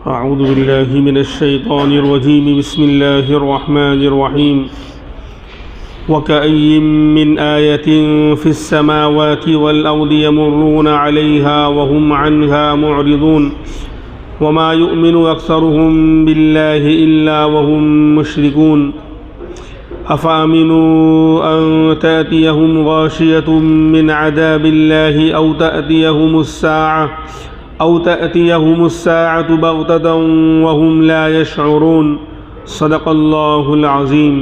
أعوذ بالله من الشيطان الرجيم بسم الله الرحمن الرحيم وكأي من آية في السماوات والأرض يمرون عليها وهم عنها معرضون وما يؤمن أكثرهم بالله إلا وهم مشركون أفأمنوا أن تأتيهم غاشية من عذاب الله أو تأتيهم الساعة بغتة وهم لا يشعرون صدق الله العظيم۔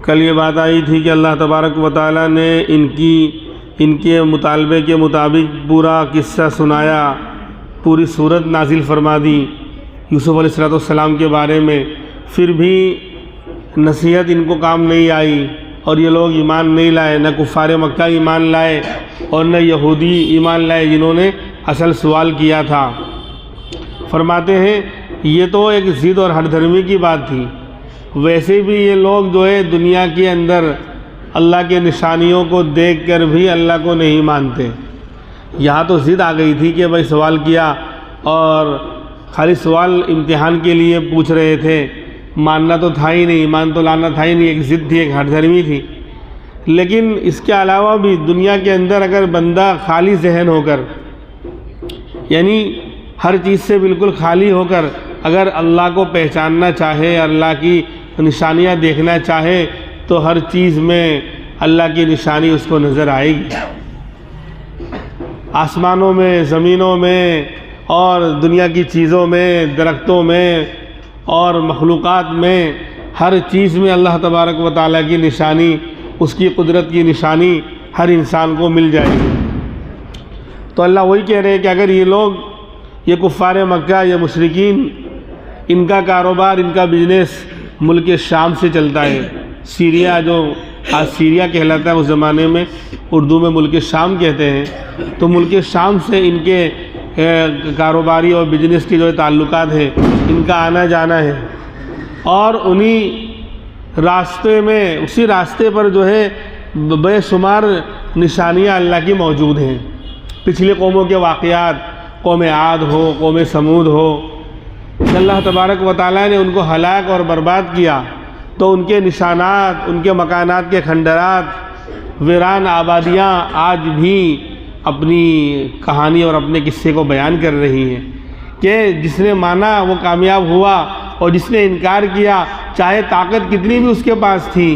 کل یہ بات آئی تھی کہ اللہ تبارک و تعالیٰ نے ان کے مطالبے کے مطابق پورا قصہ سنایا، پوری صورت نازل فرما دی یوسف علیہ السلام کے بارے میں، پھر بھی نصیحت ان کو کام نہیں آئی اور یہ لوگ ایمان نہیں لائے، نہ کفار مکہ ایمان لائے اور نہ یہودی ایمان لائے جنہوں نے اصل سوال کیا تھا۔ فرماتے ہیں یہ تو ایک ضد اور ہٹ دھرمی کی بات تھی، ویسے بھی یہ لوگ جو ہے دنیا کے اندر اللہ کے نشانیوں کو دیکھ کر بھی اللہ کو نہیں مانتے۔ یہاں تو ضد آ گئی تھی کہ بھائی سوال کیا اور خالی سوال امتحان کے لیے پوچھ رہے تھے، ماننا تو تھا ہی نہیں، ایمان تو لانا تھا ہی نہیں، ایک ضد تھی، ایک ہٹ دھرمی تھی۔ لیکن اس کے علاوہ بھی دنیا کے اندر اگر بندہ خالی ذہن ہو کر، یعنی ہر چیز سے بالکل خالی ہو کر اگر اللہ کو پہچاننا چاہے، اللہ کی نشانیاں دیکھنا چاہے تو ہر چیز میں اللہ کی نشانی اس کو نظر آئے گی، آسمانوں میں، زمینوں میں اور دنیا کی چیزوں میں، درختوں میں اور مخلوقات میں، ہر چیز میں اللہ تبارک و تعالیٰ کی نشانی، اس کی قدرت کی نشانی ہر انسان کو مل جائے گی۔ تو اللہ وہی کہہ رہے ہیں کہ اگر یہ لوگ، یہ کفار مکہ، یہ مشرکین، ان کا کاروبار، ان کا بزنس ملک شام سے چلتا ہے، سیریا جو آج سیریا کہلاتا ہے، اس زمانے میں اردو میں ملک شام کہتے ہیں، تو ملک شام سے ان کے کاروباری اور بزنس کی جو تعلقات ہیں، ان کا آنا جانا ہے، اور انہی راستے میں، اسی راستے پر جو ہے بے شمار نشانیاں اللہ کی موجود ہیں۔ پچھلی قوموں کے واقعات، قوم عاد ہو، قوم سمود ہو، اللہ تبارک و تعالیٰ نے ان کو ہلاک اور برباد کیا تو ان کے نشانات، ان کے مکانات کے کھنڈرات، ویران آبادیاں آج بھی اپنی کہانی اور اپنے قصے کو بیان کر رہی ہیں کہ جس نے مانا وہ کامیاب ہوا اور جس نے انکار کیا، چاہے طاقت کتنی بھی اس کے پاس تھی،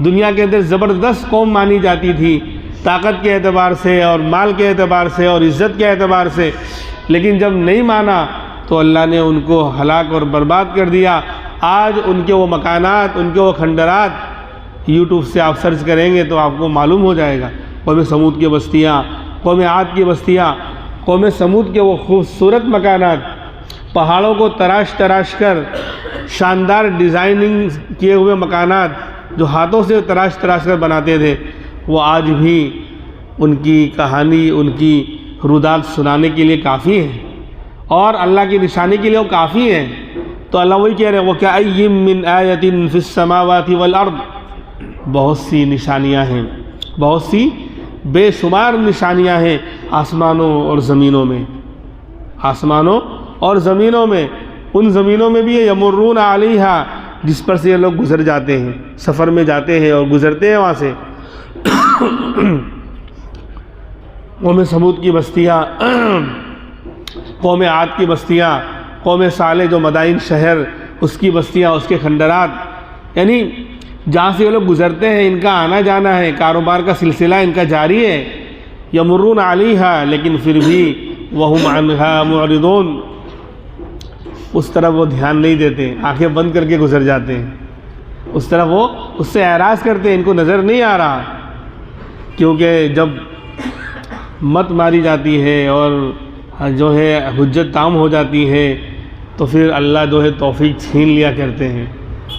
دنیا کے اندر زبردست قوم مانی جاتی تھی طاقت کے اعتبار سے اور مال کے اعتبار سے اور عزت کے اعتبار سے، لیکن جب نہیں مانا تو اللہ نے ان کو ہلاک اور برباد کر دیا۔ آج ان کے وہ مکانات، ان کے وہ کھنڈرات یوٹیوب سے آپ سرچ کریں گے تو آپ کو معلوم ہو جائے گا۔ قوم سمود کی بستیاں، قوم عاد کی بستیاں، قوم سمود کے وہ خوبصورت مکانات، پہاڑوں کو تراش کر شاندار ڈیزائننگ کیے ہوئے مکانات جو ہاتھوں سے تراش کر بناتے تھے، وہ آج بھی ان کی کہانی، ان کی رودات سنانے کے لیے کافی ہے اور اللہ کی نشانی کے لیے وہ کافی ہیں۔ تو اللہ وہی کہہ رہے ہیں وَكَأَيٍّ مِّنْ آيَةٍ فِي السَّمَاوَاتِ وَالْأَرْضِ، بہت سی نشانیاں ہیں، بہت سی بے شمار نشانیاں ہیں آسمانوں اور زمینوں میں، آسمانوں اور زمینوں میں، ان زمینوں میں بھی یمرون علیہا، جس پر سے یہ لوگ گزر جاتے ہیں، سفر میں جاتے ہیں اور گزرتے ہیں وہاں سے۔ قوم سمود کی بستیاں، قوم عاد کی بستیاں، قوم صالح جو مدائن شہر، اس کی بستیاں، اس کے کھنڈرات، یعنی جہاں سے یہ لوگ گزرتے ہیں، ان کا آنا جانا ہے، کاروبار کا سلسلہ ان کا جاری ہے۔ یمرون علیہا، لیکن پھر بھی وہم عنہا معرضون، اس طرف وہ دھیان نہیں دیتے، آنکھیں بند کر کے گزر جاتے ہیں، اس طرف وہ اس سے اعراض کرتے ہیں، ان کو نظر نہیں آ رہا، کیونکہ جب مت ماری جاتی ہے اور جو ہے حجت تام ہو جاتی ہے تو پھر اللہ جو ہے توفیق چھین لیا کرتے ہیں،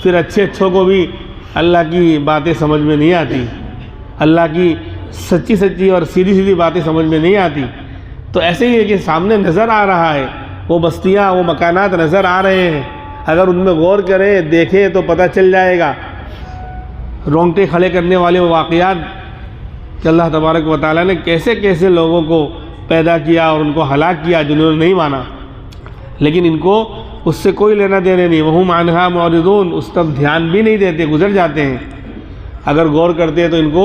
پھر اچھوں کو بھی اللہ کی باتیں سمجھ میں نہیں آتی، اللہ کی سچی اور سیدھی باتیں سمجھ میں نہیں آتی۔ تو ایسے ہی ہے کہ سامنے نظر آ رہا ہے، وہ بستیاں، وہ مکانات نظر آ رہے ہیں، اگر ان میں غور کریں، دیکھیں تو پتہ چل جائے گا، رونگٹے کھڑے کرنے والے واقعات کہ اللہ تبارک و تعالیٰ نے کیسے کیسے لوگوں کو پیدا کیا اور ان کو ہلاک کیا جنہوں نے نہیں مانا، لیکن ان کو اس سے کوئی لینا دینے نہیں، وہم عنہا معرضون، اس طرف دھیان بھی نہیں دیتے، گزر جاتے ہیں۔ اگر غور کرتے ہیں تو ان کو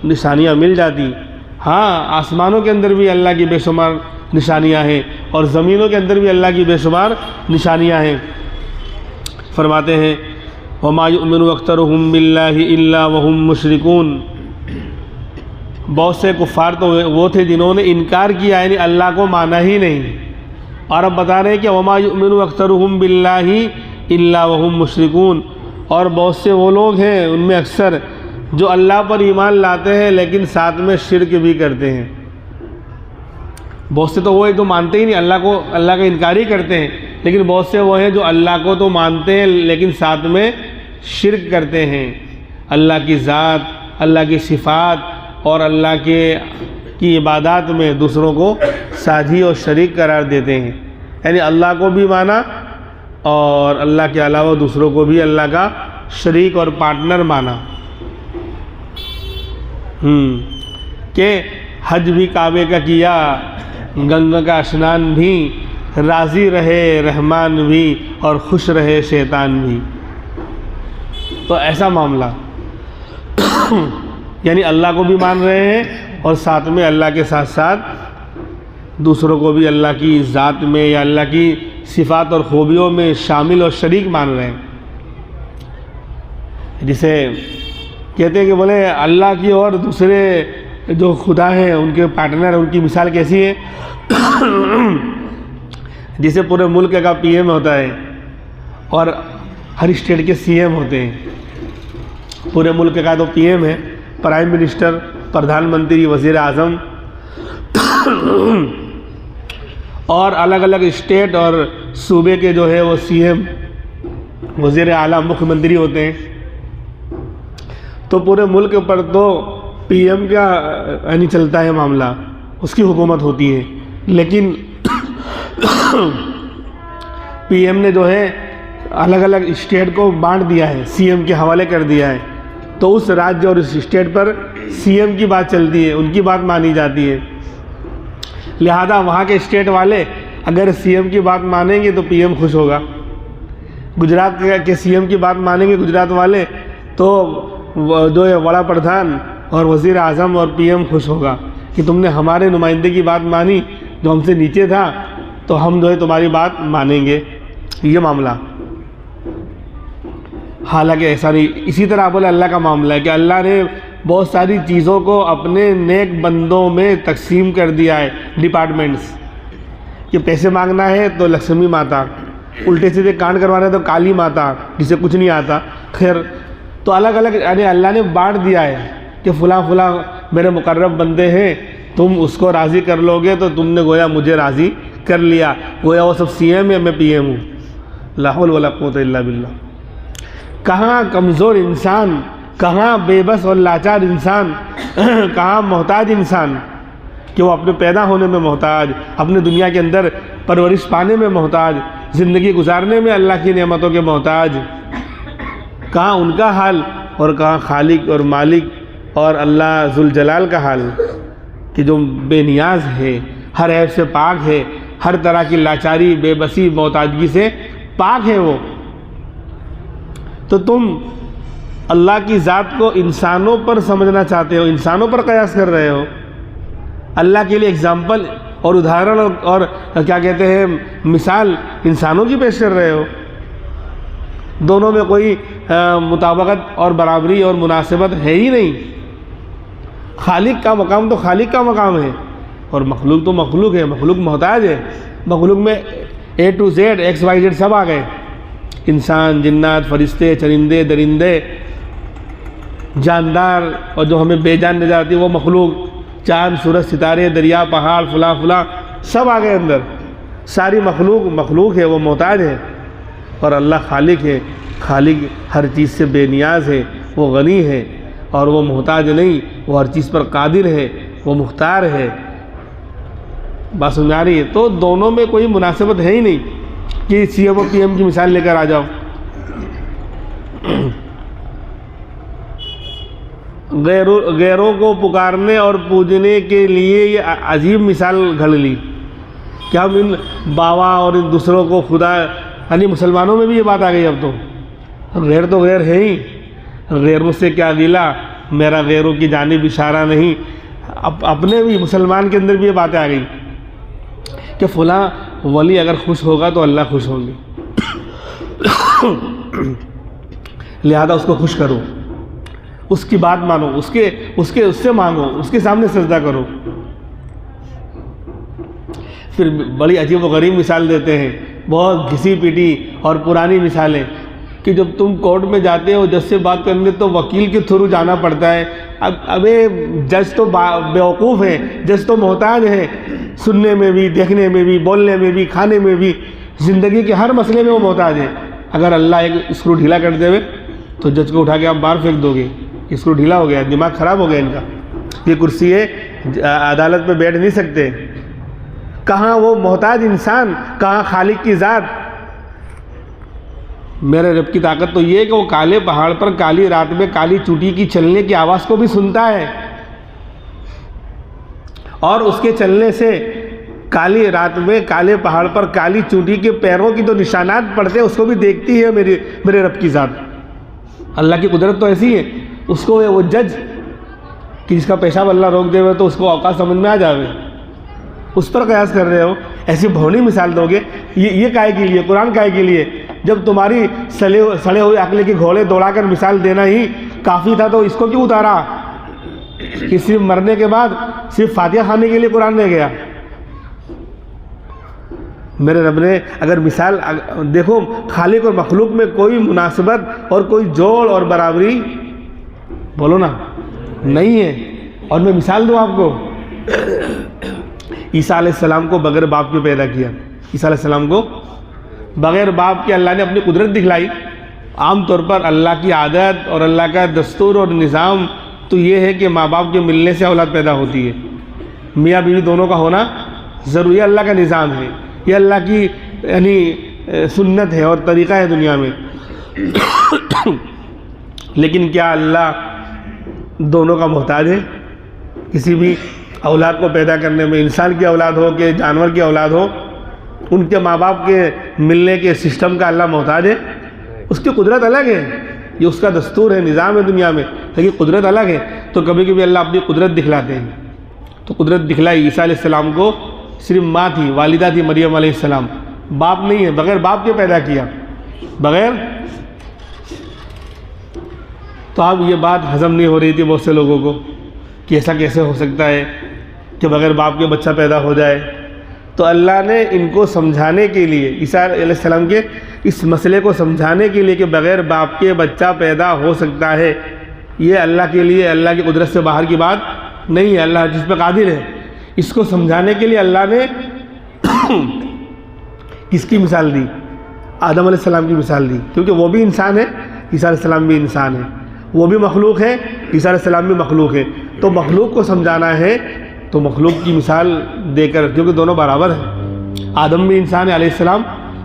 نشانیاں مل جاتی۔ ہاں، آسمانوں کے اندر بھی اللہ کی بے شمار نشانیاں ہیں اور زمینوں کے اندر بھی اللہ کی بے شمار نشانیاں ہیں۔ فرماتے ہیں وَمَا يُؤْمِنُ أَكْثَرُهُم بِاللَّهِ إِلَّا وَهُم مُشْرِكُونَ، بہت سے کفار تو وہ تھے جنہوں نے انکار کیا، یعنی اللہ کو مانا ہی نہیں، اور اب بتا رہے ہیں کہ وَمَا يُؤْمِنُ أَكْثَرُهُم بِاللَّهِ إِلَّا وَهُم مُشْرِكُونَ، اور بہت سے وہ لوگ ہیں ان میں اکثر جو اللہ پر ایمان لاتے ہیں لیکن ساتھ میں شرک بھی کرتے ہیں۔ بہت سے تو وہ تو مانتے ہی نہیں، اللہ کا انکار ہی کرتے ہیں، لیکن بہت سے وہ ہیں جو اللہ کو تو مانتے ہیں لیکن ساتھ میں شرک کرتے ہیں، اللہ کی ذات، اللہ کی صفات اور اللہ کی عبادات میں دوسروں کو ساجھی اور شریک قرار دیتے ہیں، یعنی اللہ کو بھی مانا اور اللہ کے علاوہ دوسروں کو بھی اللہ کا شریک اور پارٹنر مانا۔ کہ حج بھی کعبے کا کیا، گنگا کا اشنان بھی، راضی رہے رحمان بھی اور خوش رہے شیطان بھی۔ تو ایسا معاملہ یعنی اللہ کو بھی مان رہے ہیں اور ساتھ میں اللہ کے ساتھ ساتھ دوسروں کو بھی اللہ کی ذات میں یا اللہ کی صفات اور خوبیوں میں شامل اور شریک مان رہے ہیں۔ جسے کہتے ہیں کہ بولے اللہ کی اور دوسرے جو خدا ہیں ان کے پارٹنر، ان کی مثال کیسی ہے؟ جسے پورے ملک کا پی ایم ہوتا ہے اور ہر اسٹیٹ کے سی ایم ہوتے ہیں۔ پورے ملک کا تو پی ایم ہے، پرائم منسٹر، پردھان منتری، وزیر اعظم، اور الگ الگ اسٹیٹ اور صوبے کے جو ہے وہ سی ایم، وزیر اعلیٰ، مکھیہ منتری ہوتے ہیں۔ تو پورے ملک پر تو پی ایم کا یعنی چلتا ہے معاملہ، اس کی حکومت ہوتی ہے، لیکن پی ایم نے جو ہے الگ الگ اسٹیٹ کو بانٹ دیا ہے، سی ایم کے حوالے کر دیا ہے، تو اس راجیہ اور اس اسٹیٹ پر سی ایم کی بات چلتی ہے، ان کی بات مانی جاتی ہے۔ لہذا وہاں کے اسٹیٹ والے اگر سی ایم کی بات مانیں گے تو پی ایم خوش ہوگا، گجرات کے سی ایم کی بات مانیں گے گجرات والے تو جو ہے وڑا پردھان اور وزیر اعظم اور پی ایم خوش ہوگا کہ تم نے ہمارے نمائندے کی بات مانی جو ہم سے نیچے تھا، تو ہم جو ہے تمہاری بات مانیں گے، یہ معاملہ۔ حالانکہ ایسا نہیں۔ اسی طرح بولے اللہ کا معاملہ ہے کہ اللہ نے بہت ساری چیزوں کو اپنے نیک بندوں میں تقسیم کر دیا ہے، ڈپارٹمنٹس، کہ پیسے مانگنا ہے تو لکشمی ماتا، الٹے سیدھے کانڈ کروانا ہے تو کالی ماتا جسے کچھ نہیں آتا، خیر تو الگ الگ یعنی اللہ نے بانٹ دیا ہے کہ فلاں فلاں میرے مقرب بندے ہیں، تم اس کو راضی کر لو گے تو تم نے گویا مجھے راضی کر لیا، گویا وہ سب سی ایم ہے، میں پی ایم ہوں۔ لا حول ولا قوت الا باللہ۔ کہاں کمزور انسان، کہاں بے بس اور لاچار انسان، کہاں محتاج انسان کہ وہ اپنے پیدا ہونے میں محتاج، اپنے دنیا کے اندر پرورش پانے میں محتاج، زندگی گزارنے میں اللہ کی نعمتوں کے محتاج، کہاں ان کا حال اور کہاں خالق اور مالک اور اللہ ذوالجلال کا حال کہ جو بے نیاز ہے، ہر عیب سے پاک ہے، ہر طرح کی لاچاری، بے بسی، محتاجگی سے پاک ہے وہ۔ تو تم اللہ کی ذات کو انسانوں پر سمجھنا چاہتے ہو، انسانوں پر قیاس کر رہے ہو، اللہ کے لیے اگزامپل اور ادھارن اور کیا کہتے ہیں مثال انسانوں کی پیش کر رہے ہو۔ دونوں میں کوئی مطابقت اور برابری اور مناسبت ہے ہی نہیں۔ خالق کا مقام تو خالق کا مقام ہے اور مخلوق تو مخلوق ہے، مخلوق محتاج ہے۔ مخلوق میں A to Z X Y Z سب آ گئے، انسان، جنات، فرشتے، چرندے، درندے، جاندار اور جو ہمیں بے جان نظر آتی ہے وہ مخلوق، چاند، سورج، ستارے، دریا، پہاڑ، فلاں فلاں سب آ گئے اندر۔ ساری مخلوق ہے، وہ محتاج ہے، اور اللہ خالق ہے، خالق ہر چیز سے بے نیاز ہے، وہ غنی ہے اور وہ محتاج نہیں، وہ ہر چیز پر قادر ہے، وہ مختار ہے۔ بات سمجھ آ رہی ہے؟ تو دونوں میں کوئی مناسبت ہے ہی نہیں کہ سی ایم اور پی ایم کی مثال لے کر آ جاؤ۔ غیروں کو پکارنے اور پوجنے کے لیے یہ عجیب مثال گھڑ لی کہ ہم ان باوا اور ان دوسروں کو خدا، یعنی مسلمانوں میں بھی یہ بات آ گئی اب تو غیر تو غیر ہے ہی، غیروں سے کیا گلا، میرا غیروں کی جانب اشارہ نہیں. اپنے بھی مسلمان کے اندر بھی یہ باتیں آ گئی کہ فلاں ولی اگر خوش ہوگا تو اللہ خوش ہوں گے، لہذا اس کو خوش کرو، اس کی بات مانو، اس سے مانگو، اس کے سامنے سجدہ کرو. پھر بڑی عجیب و غریب مثال دیتے ہیں، بہت گھسی پیٹی اور پرانی مثالیں کہ جب تم کورٹ میں جاتے ہو جج سے بات کرنے تو وکیل کے تھرو جانا پڑتا ہے. ابے جج تو بیوقوف ہے، جج تو محتاج ہے، سننے میں بھی، دیکھنے میں بھی، بولنے میں بھی، کھانے میں بھی، زندگی کے ہر مسئلے میں وہ محتاج ہے. اگر اللہ ایک اسکرو ڈھیلا کر دے تو جج کو اٹھا کے آپ باہر پھینک دو گے، اسکرو ڈھیلا ہو گیا، دماغ خراب ہو گیا ان کا، یہ کرسی ہے، عدالت پہ بیٹھ نہیں سکتے. کہاں وہ محتاج انسان، کہاں خالق کی ذات. میرے رب کی طاقت تو یہ ہے کہ وہ کالے پہاڑ پر کالی رات میں کالی چوٹی کی چلنے کی آواز کو بھی سنتا ہے، اور اس کے چلنے سے کالی رات میں کالے پہاڑ پر کالی چوٹی کے پیروں کی تو نشانات پڑتے ہیں، اس کو بھی دیکھتی ہے میرے رب کی ذات. اللہ کی قدرت تو ایسی ہے، اس کو وہ جج کہ جس کا پیشاب اللہ روک دے ہوئے تو اس کو اوقات سمجھ میں آ جاوے، اس پر قیاس کر رہے ہو. ایسی بھونی مثال دو گے. یہ کائے کے لیے، قرآن کائے کے لیے؟ جب تمہاری سڑے ہوئے عقل کے گھوڑے دوڑا کر مثال دینا ہی کافی تھا تو اس کو کیوں اتارا کہ صرف مرنے کے بعد صرف فاتحہ کھانے کے لیے قرآن لے گیا؟ میرے رب نے اگر مثال دیکھو، خالق اور مخلوق میں کوئی مناسبت اور کوئی جوڑ اور برابری بولو نا نہیں ہے. اور میں مثال دوں آپ کو، عیسیٰ علیہ السلام کو بغیر باپ کے پیدا کیا. عیسیٰ علیہ السلام کو بغیر باپ کے اللہ نے اپنی قدرت دکھلائی. عام طور پر اللہ کی عادت اور اللہ کا دستور اور نظام تو یہ ہے کہ ماں باپ کے ملنے سے اولاد پیدا ہوتی ہے، میاں بیوی دونوں کا ہونا ضروری ہے، اللہ کا نظام ہے، یہ اللہ کی یعنی سنت ہے اور طریقہ ہے دنیا میں. لیکن کیا اللہ دونوں کا محتاج ہے؟ کسی بھی اولاد کو پیدا کرنے میں، انسان کی اولاد ہو کہ جانور کی اولاد ہو، ان کے ماں باپ کے ملنے کے سسٹم کا اللہ محتاج ہے؟ اس کی قدرت الگ ہے، یہ اس کا دستور ہے، نظام ہے دنیا میں، لیکن قدرت الگ ہے. تو کبھی کبھی اللہ اپنی قدرت دکھلاتے ہیں. تو قدرت دکھلائی عیسیٰ علیہ السلام کو، صرف ماں تھی، والدہ تھی مریم علیہ السلام، باپ نہیں ہے، بغیر باپ کے پیدا کیا، بغیر. تو اب یہ بات ہضم نہیں ہو رہی تھی بہت سے لوگوں کو کہ ایسا کیسے ہو سکتا ہے کہ بغیر باپ کے بچہ پیدا ہو جائے. تو اللہ نے ان کو سمجھانے کے لیے، عیسیٰ علیہ السلام کے اس مسئلے کو سمجھانے کے لیے کہ بغیر باپ کے بچہ پیدا ہو سکتا ہے، یہ اللہ کے لیے، اللہ کی قدرت سے باہر کی بات نہیں ہے، اللہ جس پہ قادر ہے. اس کو سمجھانے کے لیے اللہ نے کس کی مثال دی؟ آدم علیہ السلام کی مثال دی، کیونکہ وہ بھی انسان ہے، عیسیٰ علیہ السلام بھی انسان ہے. وہ بھی مخلوق ہے، عیسیٰ علیہ السلام بھی مخلوق ہے. تو مخلوق کو سمجھانا ہے تو مخلوق کی مثال دے کر، کیونکہ دونوں برابر ہیں، آدم بھی انسان ہے علیہ السلام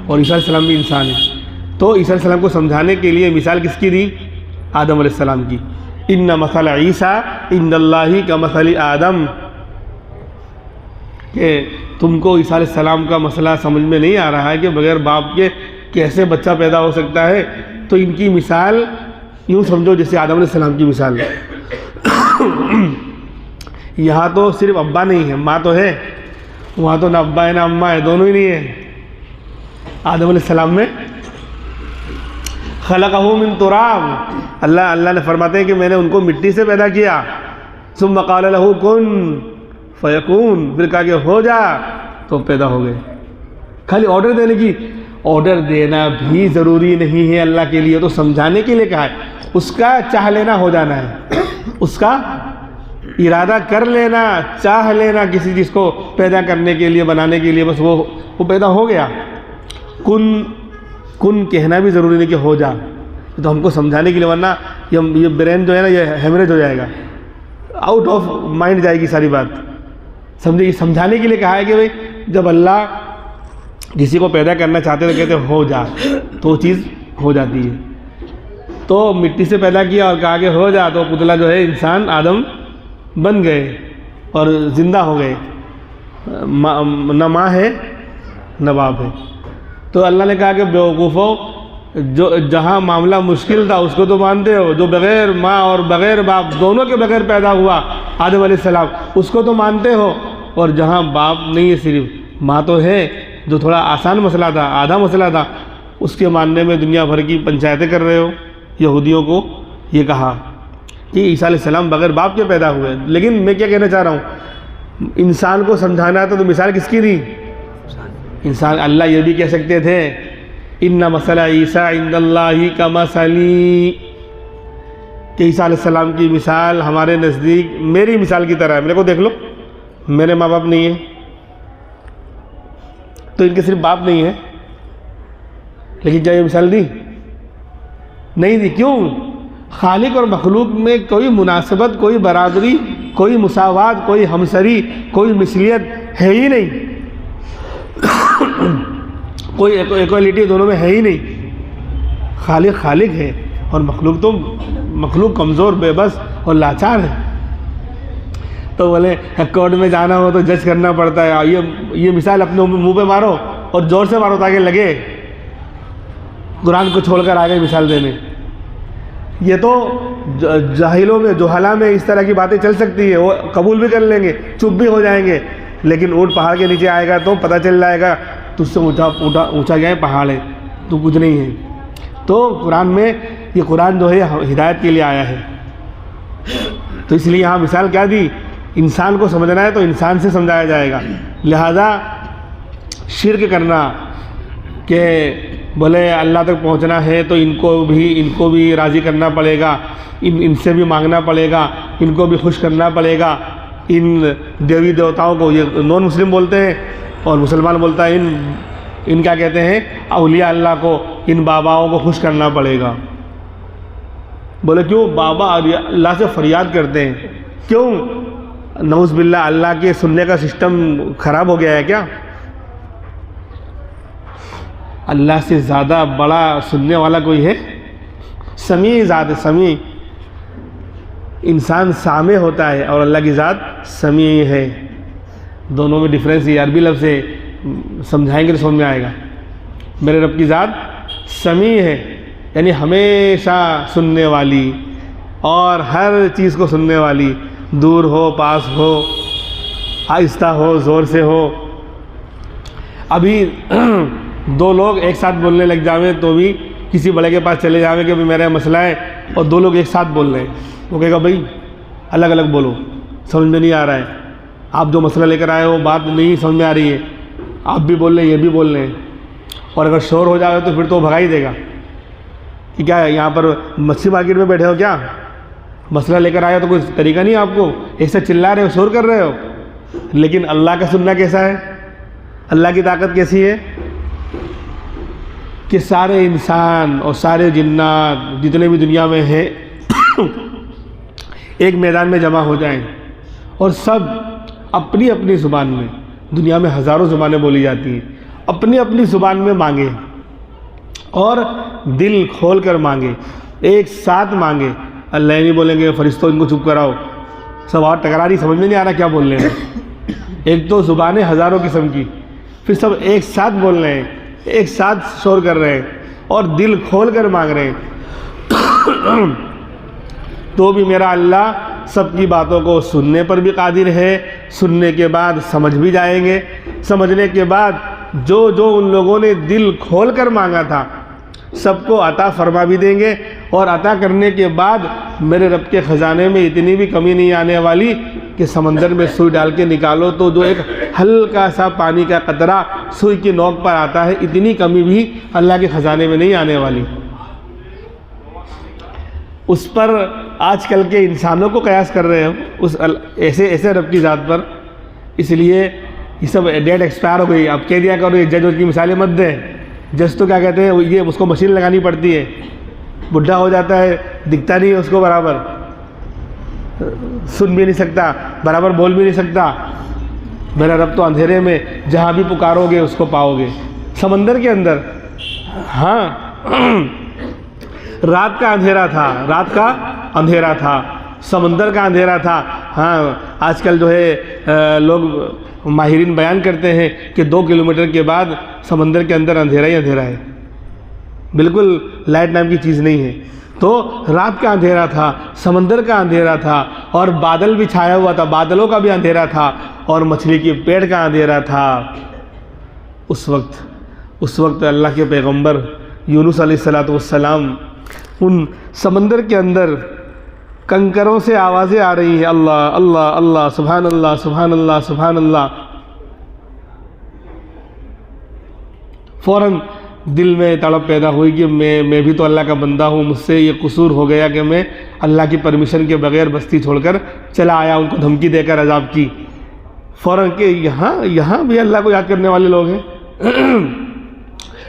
اور عیسیٰ علیہ السلام بھی انسان ہے. تو عیسیٰ علیہ السلام کو سمجھانے کے لیے مثال کس کی دی؟ آدم علیہ السلام کی. ان مثل عیسیٰ عند اللہ کمثل آدم، کہ تم کو عیسیٰ علیہ السلام کا مسئلہ سمجھ میں نہیں آ رہا ہے کہ بغیر باپ کے کیسے بچہ پیدا ہو سکتا ہے، تو ان کی مثال یوں سمجھو جیسے آدم علیہ السلام کی مثال ہے. یہاں تو صرف ابا نہیں ہے، ماں تو ہے، وہاں تو نہ ابا ہے نہ اماں ہے، دونوں ہی نہیں ہے. آدم علیہ السلام میں خلقہ من تراب، اللہ نے فرماتے ہیں کہ میں نے ان کو مٹی سے پیدا کیا. ثم قال له کن فیکون، پھر کہا کہ ہو جا تو پیدا ہو گئے. خالی آرڈر دینے کی، آرڈر دینا بھی ضروری نہیں ہے اللہ کے لیے، تو سمجھانے کے لیے کہا ہے. اس کا چاہ لینا ہو جانا ہے، اس کا ارادہ کر لینا، چاہ لینا کسی چیز کو پیدا کرنے کے لیے، بنانے کے لیے، بس وہ پیدا ہو گیا. کن کہنا بھی ضروری نہیں کہ ہو جا، تو ہم کو سمجھانے کے لیے، ورنہ یہ برین جو ہے نا یہ ہیمریج ہو جائے گا، آؤٹ آف مائنڈ جائے گی ساری بات. سمجھے، سمجھانے کے لیے کہا ہے کہ بھئی جب اللہ کسی کو پیدا کرنا چاہتے تو کہتے ہو جا، تو وہ چیز ہو جاتی ہے. تو تو مٹی سے پیدا کیا اور کہا کہ ہو جا، تو پتلا جو ہے انسان آدم بن گئے اور زندہ ہو گئے، نہ ماں ہے نہ باپ ہے۔ تو اللہ نے کہا کہ بیوقوفو، جو جہاں معاملہ مشکل تھا اس کو تو مانتے ہو، جو بغیر ماں اور بغیر باپ دونوں کے بغیر پیدا ہوا آدم علیہ السلام، اس کو تو مانتے ہو، اور جہاں باپ نہیں ہے صرف ماں تو ہے، جو تھوڑا آسان مسئلہ تھا، آدھا مسئلہ تھا، اس کے ماننے میں دنیا بھر کی پنچایتیں کر رہے ہو۔ یہودیوں کو یہ کہا کہ عیسیٰ علیہ السلام بغیر باپ کے پیدا ہوئے۔ لیکن میں کیا کہنا چاہ رہا ہوں، انسان کو سمجھانا تھا تو مثال کس کی دی؟ انسان۔ اللہ یہ بھی کہہ سکتے تھے ان مثل عیسیٰ عند اللہ کمثلی، کہ عیسیٰ علیہ السلام کی مثال ہمارے نزدیک میری مثال کی طرح ہے۔ میرے کو دیکھ لو، میرے ماں باپ نہیں ہیں تو ان کے صرف باپ نہیں ہے، لیکن کیا یہ مثال دی؟ نہیں دی۔ کیوں؟ خالق اور مخلوق میں کوئی مناسبت، کوئی برابری، کوئی مساوات، کوئی ہمسری، کوئی مثلیت ہے ہی نہیں، کوئی ایکویلٹی دونوں میں ہے ہی نہیں۔ خالق خالق ہے اور مخلوق تو مخلوق کمزور، بے بس اور لاچار ہے۔ تو بولے کورٹ میں جانا ہو تو جج کرنا پڑتا ہے، یہ مثال اپنے منہ پہ مارو اور زور سے مارو تاکہ لگے، قرآن کو چھوڑ کر آگے مثال دینے۔ یہ تو جاہلوں میں، جہلا میں اس طرح کی باتیں چل سکتی ہے، وہ قبول بھی کر لیں گے، چپ بھی ہو جائیں گے، لیکن اونٹ پہاڑ کے نیچے آئے گا تو پتہ چل جائے گا تجھ سے اونچا گیا ہے پہاڑ ہے، تو کچھ نہیں ہے۔ تو قرآن میں یہ قرآن جو ہے ہدایت کے لیے آیا ہے، تو اس لیے یہاں مثال کیا دی؟ انسان کو سمجھنا ہے تو انسان سے سمجھایا جائے گا۔ لہذا شرک کرنا کہ بولے اللہ تک پہنچنا ہے تو ان کو بھی راضی کرنا پڑے گا، ان سے بھی مانگنا پڑے گا، ان کو بھی خوش کرنا پڑے گا، ان دیوی دیوتاؤں کو، یہ نون مسلم بولتے ہیں اور مسلمان بولتا ہے ان کیا کہتے ہیں، اولیاء اللہ کو، ان باباؤں کو خوش کرنا پڑے گا۔ بولے کیوں؟ بابا اللہ سے فریاد کرتے ہیں، کیوں؟ نعوذ باللہ اللہ کے سننے کا سسٹم خراب ہو گیا ہے کیا؟ اللہ سے زیادہ بڑا سننے والا کوئی ہے؟ سمیع ذات ہے، سمیع۔ انسان سامع ہوتا ہے اور اللہ کی ذات سمیع ہے، دونوں میں ڈفرینس یہ عربی لفظ ہے، سمجھائیں گے تو سمجھ میں آئے گا۔ میرے رب کی ذات سمیع ہے، یعنی ہمیشہ سننے والی اور ہر چیز کو سننے والی، دور ہو پاس ہو، آہستہ ہو زور سے ہو۔ ابھی دو لوگ ایک ساتھ بولنے لگ جاویں تو بھی کسی بڑے کے پاس چلے جاویں کہ میرا مسئلہ ہے، اور دو لوگ ایک ساتھ بول رہے ہیں، وہ کہے گا بھائی الگ الگ بولو، سمجھ میں نہیں آ رہا ہے، آپ جو مسئلہ لے کر آئے ہو بات نہیں سمجھ میں آ رہی ہے، آپ بھی بول رہے ہیں یہ بھی بول رہے ہیں، اور اگر شور ہو جائے تو پھر تو بھگا ہی دے گا کہ کیا یہاں پر مچھلی مارکیٹ میں بیٹھے ہو کیا، مسئلہ لے کر آئے ہو تو کوئی طریقہ نہیں آپ کو، ایسے چلا رہے ہو، شور کر رہے ہو۔ لیکن اللہ کا سننا کیسا ہے؟ اللہ کی طاقت کیسی ہے کہ سارے انسان اور سارے جنات جتنے بھی دنیا میں ہیں ایک میدان میں جمع ہو جائیں اور سب اپنی اپنی زبان میں، دنیا میں ہزاروں زبانیں بولی جاتی ہیں، اپنی اپنی زبان میں مانگے اور دل کھول کر مانگے، ایک ساتھ مانگے۔ اللہ نہیں بولیں گے فرشتوں ان کو چپ کراؤ، سب اور تکراری، سمجھ میں نہیں آ رہا کیا بول رہے ہیں۔ ایک تو زبانیں ہزاروں قسم کی، پھر سب ایک ساتھ بول رہے ہیں، ایک ساتھ شور کر رہے ہیں اور دل کھول کر مانگ رہے ہیں، تو بھی میرا اللہ سب کی باتوں کو سننے پر بھی قادر ہے، سننے کے بعد سمجھ بھی جائیں گے، سمجھنے کے بعد جو جو ان لوگوں نے دل کھول کر مانگا تھا سب کو عطا فرما بھی دیں گے، اور عطا کرنے کے بعد میرے رب کے خزانے میں اتنی بھی کمی نہیں آنے والی کہ سمندر میں سوئی ڈال کے نکالو تو جو ایک ہلکا سا پانی کا قطرہ سوئی کی نوک پر آتا ہے، اتنی کمی بھی اللہ کے خزانے میں نہیں آنے والی۔ اس پر آج کل کے انسانوں کو قیاس کر رہے ہو اس ایسے رب کی ذات پر، اس لیے یہ سب ڈیٹ ایکسپائر ہو گئی۔ اب کہہ دیا کرو یہ جج کی مثالیں مت دیں، جج تو کیا کہتے ہیں، یہ اس کو مشین لگانی پڑتی ہے، بڈھا ہو جاتا ہے، دکھتا نہیں ہے اس کو برابر، سن بھی نہیں سکتا، برابر بول بھی نہیں سکتا۔ میرا رب تو اندھیرے میں جہاں بھی پکارو گے اس کو پاؤ گے، سمندر کے اندر۔ ہاں رات کا اندھیرا تھا، رات کا اندھیرا تھا، سمندر کا اندھیرا تھا۔ ہاں آج کل جو ہے لوگ ماہرین بیان کرتے ہیں کہ 2 کلومیٹر کے بعد سمندر کے اندر اندھیرا ہی اندھیرا ہے، بالکل لائٹ نام کی چیز نہیں ہے۔ تو رات کا اندھیرا تھا، سمندر کا اندھیرا تھا، اور بادل بھی چھایا ہوا تھا، بادلوں کا بھی اندھیرا تھا، اور مچھلی کے پیٹ کا اندھیرا تھا۔ اس وقت اللہ کے پیغمبر یونس علیہ السلام ان سمندر کے اندر کنکروں سے آوازیں آ رہی ہیں، اللہ اللہ اللہ، سبحان اللہ سبحان اللہ سبحان اللہ۔ فوراً دل میں تڑپ پیدا ہوئی کہ میں بھی تو اللہ کا بندہ ہوں، مجھ سے یہ قصور ہو گیا کہ میں اللہ کی پرمیشن کے بغیر بستی چھوڑ کر چلا آیا، ان کو دھمکی دے کر عذاب کی۔ فوراً کہ یہاں بھی اللہ کو یاد کرنے والے لوگ ہیں۔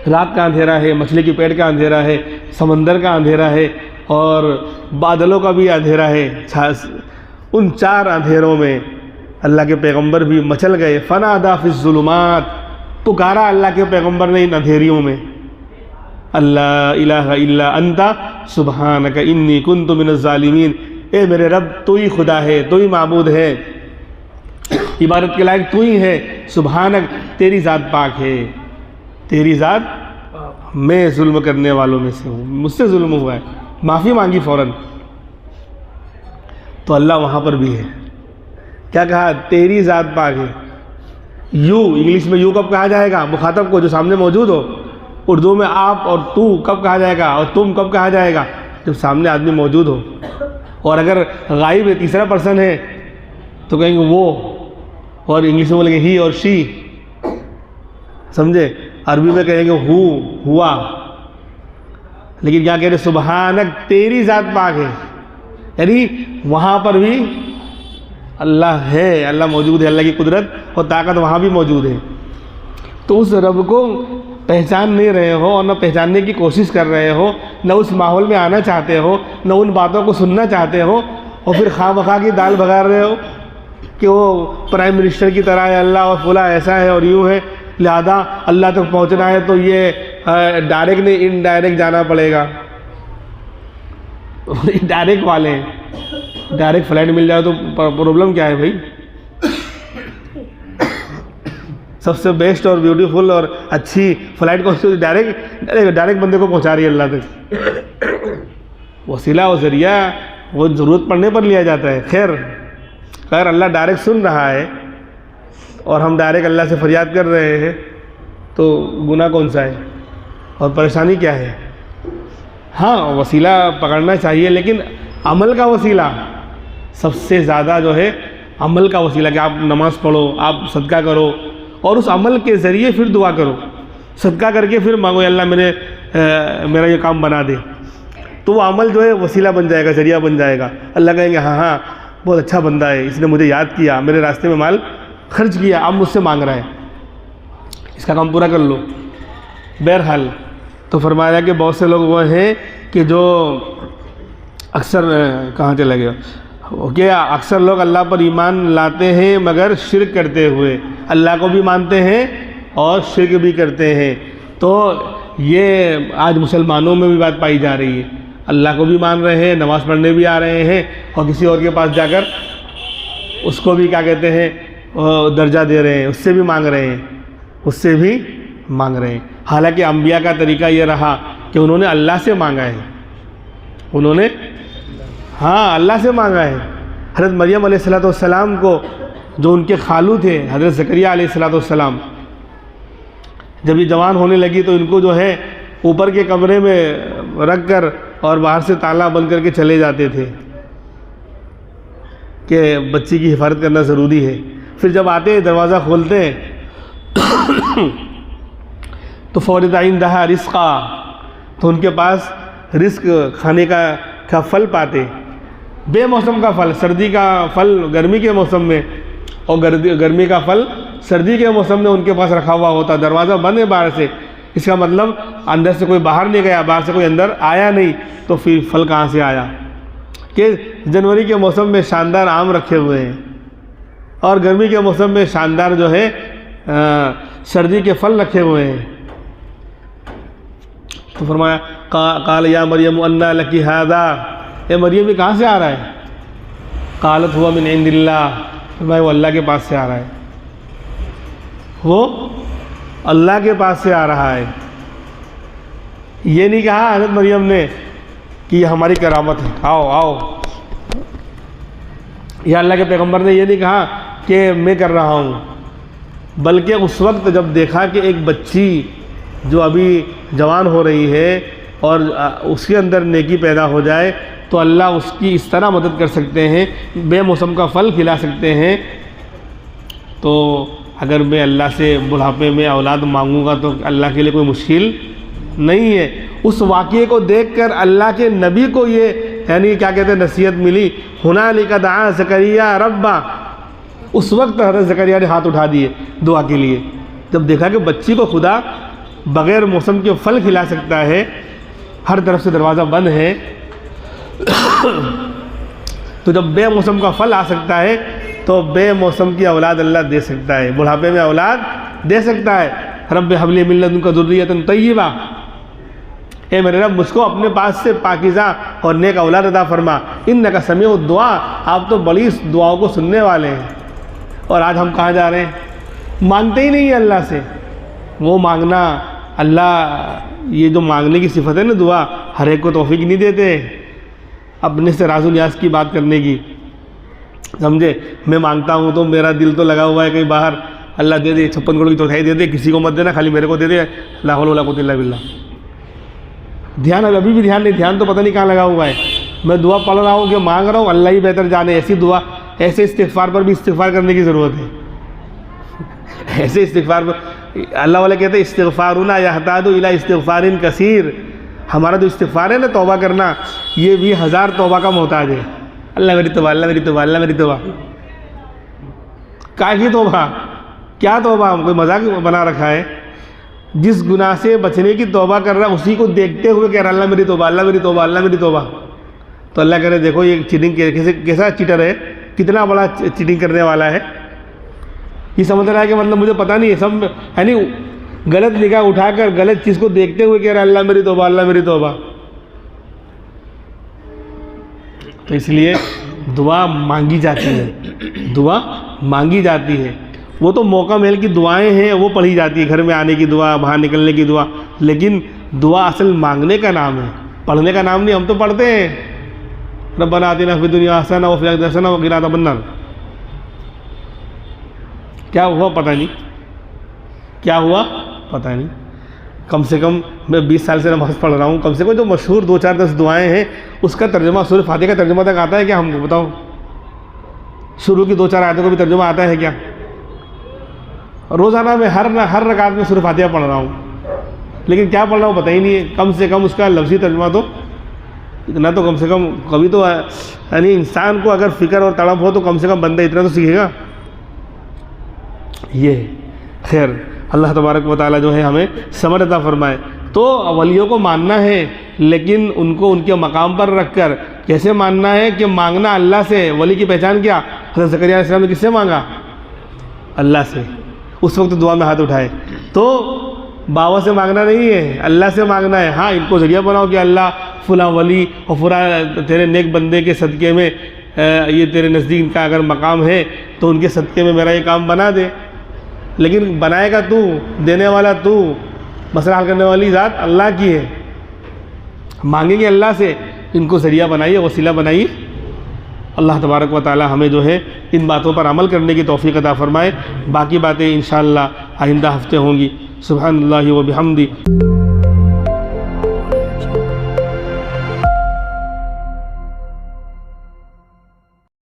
رات کا اندھیرا ہے، مچھلی کے پیٹ کا اندھیرا ہے، سمندر کا اندھیرا ہے، اور بادلوں کا بھی اندھیرا ہے۔ ان 4 اندھیروں میں اللہ کے پیغمبر بھی مچل گئے۔ فنادیٰ فی الظلمات، پکارا اللہ کے پیغمبر نے ان اندھیریوں میں، اللہ الہ الا انت سبحانک انی کنت من الظالمین، اے میرے رب تو ہی خدا ہے، تو ہی معبود ہے، عبادت کے لائق تو ہی ہے، سبحانک تیری ذات پاک ہے، تیری ذات، میں ظلم کرنے والوں میں سے ہوں، مجھ سے ظلم ہوا ہے، معافی مانگی فوراً۔ تو اللہ وہاں پر بھی ہے، کیا کہا؟ تیری ذات پاک ہے۔ یو، انگلش میں یو کب کہا جائے گا؟ مخاطب کو جو سامنے موجود ہو۔ اردو میں آپ اور تو کب کہا جائے گا، اور تم کب کہا جائے گا؟ جب سامنے آدمی موجود ہو۔ اور اگر غائب ہے، تیسرا پرسن ہے، تو کہیں گے وہ، اور انگلش میں بولیں گے ہی اور شی، سمجھے؟ عربی میں کہیں گے ہو، ہوا۔ لیکن کیا کہہ رہے؟ سبحانک تیری ذات پاک ہے، یعنی وہاں پر بھی اللہ ہے، اللہ موجود ہے، اللہ کی قدرت اور طاقت وہاں بھی موجود ہے۔ تو اس رب کو پہچان نہیں رہے ہو، اور نہ پہچاننے کی کوشش کر رہے ہو، نہ اس ماحول میں آنا چاہتے ہو، نہ ان باتوں کو سننا چاہتے ہو، اور پھر خواہ مخواہ کی دال بگاڑ رہے ہو کہ وہ پرائم منسٹر کی طرح ہے اللہ، اور فلاں ایسا ہے اور یوں ہے، لہذا اللہ تک پہنچنا ہے تو یہ ڈائریکٹ نہیں انڈائریکٹ جانا پڑے گا۔ ڈائریکٹ والے ہیں، ڈائریکٹ فلائٹ مل جائے تو پرابلم کیا ہے بھائی؟ سب سے بیسٹ اور بیوٹیفل اور اچھی فلائٹ کون سی؟ ڈائریکٹ بندے کو پہنچا رہی ہے اللہ تک۔ وسیلہ و ذریعہ وہ ضرورت پڑنے پر لیا جاتا ہے۔ خیر اگر اللہ ڈائریکٹ سن رہا ہے اور ہم ڈائریکٹ اللہ سے فریاد کر رہے ہیں تو گناہ کون سا ہے اور پریشانی کیا ہے؟ ہاں وسیلہ پکڑنا چاہیے، لیکن عمل کا وسیلہ سب سے زیادہ جو ہے، عمل کا وسیلہ کہ آپ نماز پڑھو، آپ صدقہ کرو، اور اس عمل کے ذریعے پھر دعا کرو، صدقہ کر کے پھر مانگو اللہ میرا یہ کام بنا دے، تو وہ عمل جو ہے وسیلہ بن جائے گا، ذریعہ بن جائے گا۔ اللہ کہیں گے ہاں بہت اچھا بندہ ہے، اس نے مجھے یاد کیا، میرے راستے میں مال خرچ کیا، اب مجھ سے مانگ رہا ہے، اس کا کام پورا کر لو۔ بہرحال تو فرمایا کہ بہت سے لوگ وہ ہیں کہ جو اکثر کہاں چلے گئے کہ اکثر لوگ اللہ پر ایمان لاتے ہیں مگر شرک کرتے ہوئے، اللہ کو بھی مانتے ہیں اور شرک بھی کرتے ہیں۔ تو یہ آج مسلمانوں میں بھی بات پائی جا رہی ہے، اللہ کو بھی مان رہے ہیں، نماز پڑھنے بھی آ رہے ہیں، اور کسی اور کے پاس جا کر اس کو بھی کیا کہتے ہیں درجہ دے رہے ہیں، اس سے بھی مانگ رہے ہیں، اس سے بھی مانگ رہے ہیں۔ حالانکہ انبیاء کا طریقہ یہ رہا کہ انہوں نے اللہ سے مانگا ہے، انہوں نے اللہ سے مانگا ہے۔ حضرت مریم علیہ السلام کو جو ان کے خالو تھے حضرت زکریا علیہ السلام، جب یہ جوان ہونے لگی تو ان کو جو ہے اوپر کے کمرے میں رکھ کر اور باہر سے تالا بند کر کے چلے جاتے تھے کہ بچی کی حفاظت کرنا ضروری ہے۔ پھر جب آتے دروازہ کھولتے تو فوجد عندہا رزقا، تو ان کے پاس رزق کھانے کا پھل پاتے، بے موسم کا پھل، سردی کا پھل گرمی کے موسم میں، اور گرمی کا پھل سردی کے موسم میں ان کے پاس رکھا ہوا ہوتا۔ دروازہ بند ہے باہر سے، اس کا مطلب اندر سے کوئی باہر نہیں گیا، باہر سے کوئی اندر آیا نہیں، تو پھر پھل کہاں سے آیا؟ کہ جنوری کے موسم میں شاندار آم رکھے ہوئے ہیں، اور گرمی کے موسم میں شاندار جو ہے سردی کے پھل رکھے ہوئے ہیں۔ تو فرمایا قال یا مریم انا لکی ھذا، اے مریم یہ کہاں سے آ رہا ہے؟ قالت ہوا من عند اللہ، فرمایا وہ اللہ کے پاس سے آ رہا ہے، وہ اللہ کے پاس سے آ رہا ہے۔ یہ نہیں کہا حضرت مریم نے کہ یہ ہماری کرامت ہے، آؤ آؤ، یا اللہ کے پیغمبر نے یہ نہیں کہا کہ میں کر رہا ہوں، بلکہ اس وقت جب دیکھا کہ ایک بچی جو ابھی جوان ہو رہی ہے اور اس کے اندر نیکی پیدا ہو جائے تو اللہ اس کی اس طرح مدد کر سکتے ہیں، بے موسم کا پھل کھلا سکتے ہیں، تو اگر میں اللہ سے بڑھاپے میں اولاد مانگوں گا تو اللہ کے لیے کوئی مشکل نہیں ہے۔ اس واقعے کو دیکھ کر اللہ کے نبی کو یہ یعنی کیا کہتے ہیں نصیحت ملی، ہنالک دعا زکریا ربا، اس وقت حضرت زکریا نے ہاتھ اٹھا دیے دعا کے لیے، جب دیکھا کہ بچی کو خدا بغیر موسم کے پھل کھلا سکتا ہے، ہر طرف سے دروازہ بند ہے، تو جب بے موسم کا پھل آ سکتا ہے تو بے موسم کی اولاد اللہ دے سکتا ہے، بڑھاپے میں اولاد دے سکتا ہے۔ رب ھب لی من لدنک ذریۃ طیبہ، اے میرے رب مجھ کو اپنے پاس سے پاکیزہ اور نیک اولاد عطا فرما، انک سمیع الدعاء، آپ تو بڑی دعاؤں کو سننے والے ہیں۔ اور آج ہم کہاں جا رہے ہیں؟ مانگتے ہی نہیں ہیں اللہ سے۔ وہ مانگنا، اللہ یہ جو مانگنے کی صفت ہے نا دعا، ہر ایک کو توفیق نہیں دیتے اپنے سے راز و نیاز کی بات کرنے کی، سمجھے؟ میں مانگتا ہوں تو میرا دل تو لگا ہوا ہے کہیں باہر، اللہ دے دے 56 کروڑ کی چوتھائی دے دے، کسی کو مت دینا، خالی میرے کو دے دے، لا حول ولا قوت الا باللہ۔ دھیان ابھی بھی دھیان نہیں، دھیان تو پتہ نہیں کہاں لگا ہوا ہے۔ میں دعا پڑھ رہا ہوں کہ مانگ رہا ہوں، اللہ ہی بہتر جانے۔ ایسی دعا، ایسے استغفار پر بھی استغفار کرنے کی ضرورت ہے۔ ایسے استغفار پر اللہ والے کہتے ہیں استغفارنا یحتاج الی استغفار کثیر، ہمارا جو استغفار ہے نا توبہ کرنا، یہ بھی 1000 توبہ کا محتاج ہے۔ اللہ میری توبہ، اللہ میری توبہ، اللہ میری توبہ۔ کاہی توبہ؟ کیا توبہ؟ کوئی مذاق بنا رکھا ہے؟ جس گناہ سے بچنے کی توبہ کر رہا ہے اسی کو دیکھتے ہوئے کہہ رہا اللہ میری توبہ، اللہ میری توبہ، اللہ میری توبہ۔ تو اللہ کہہ رہے دیکھو یہ چیٹنگ کیسا چیٹر ہے، کتنا بڑا چیٹنگ کرنے والا ہے۔ یہ سمجھ رہا ہے کہ مطلب مجھے پتہ نہیں ہے، سب یعنی غلط نگاہ اٹھا کر غلط چیز کو دیکھتے ہوئے کہہ رہا اللہ میری توبہ، اللہ میری توبہ۔ تو اس لیے دعا مانگی جاتی ہے، دعا مانگی جاتی ہے۔ وہ تو موقع محل کی دعائیں ہیں، وہ پڑھی جاتی ہے، گھر میں آنے کی دعا، باہر نکلنے کی دعا، لیکن دعا اصل مانگنے کا نام ہے، پڑھنے کا نام نہیں۔ ہم تو پڑھتے ہیں ربنا آتنا فی الدنیا حسنہ وفی الآخرۃ حسنہ وقنا عذاب النار، کیا ہوا پتہ نہیں، کیا ہوا پتہ نہیں۔ کم سے کم میں 20 سال سے نماز پڑھ رہا ہوں، کم سے کم جو مشہور 2 4 10 دعائیں ہیں اس کا ترجمہ، سورہ فاتحہ کا ترجمہ تک آتا ہے کیا ہم کو؟ بتاؤ، شروع کی 2 4 آیتوں کا بھی ترجمہ آتا ہے کیا؟ روزانہ میں ہر رکعت میں سورہ فاتحہ پڑھ رہا ہوں، لیکن کیا پڑھ رہا ہوں پتہ ہی نہیں ہے۔ کم سے کم اس کا لفظی ترجمہ تو اتنا تو کم سے کم کبھی تو یعنی انسان کو اگر فکر اور تڑپ ہو تو کم سے کم بندہ اتنا تو سیکھے گا۔ یہ خیر اللہ تبارک و تعالیٰ جو ہے ہمیں سمجھ عطا فرمائے۔ تو ولیوں کو ماننا ہے، لیکن ان کو ان کے مقام پر رکھ کر کیسے ماننا ہے کہ مانگنا اللہ سے۔ ولی کی پہچان کیا؟ حضرت زکریا علیہ السلام نے کس سے مانگا؟ اللہ سے۔ اس وقت دعا میں ہاتھ اٹھائے تو باوا سے مانگنا نہیں ہے، اللہ سے مانگنا ہے۔ ہاں ان کو ذریعہ بناؤ کہ اللہ فلاں ولی اور فلاں تیرے نیک بندے کے صدقے میں یہ تیرے نزدیک ان کا اگر مقام ہے تو ان کے صدقے میں میرا یہ کام بنا دے، لیکن بنائے گا تو، دینے والا تو، مسئلہ حل کرنے والی ذات اللہ کی ہے۔ مانگیں گے اللہ سے، ان کو ذریعہ بنائیے، وسیلہ بنائیے۔ اللہ تبارک و تعالی ہمیں جو ہے ان باتوں پر عمل کرنے کی توفیق عطا فرمائے۔ باقی باتیں انشاءاللہ آئندہ ہفتے ہوں گی۔ سبحان اللہ و بحمدہ۔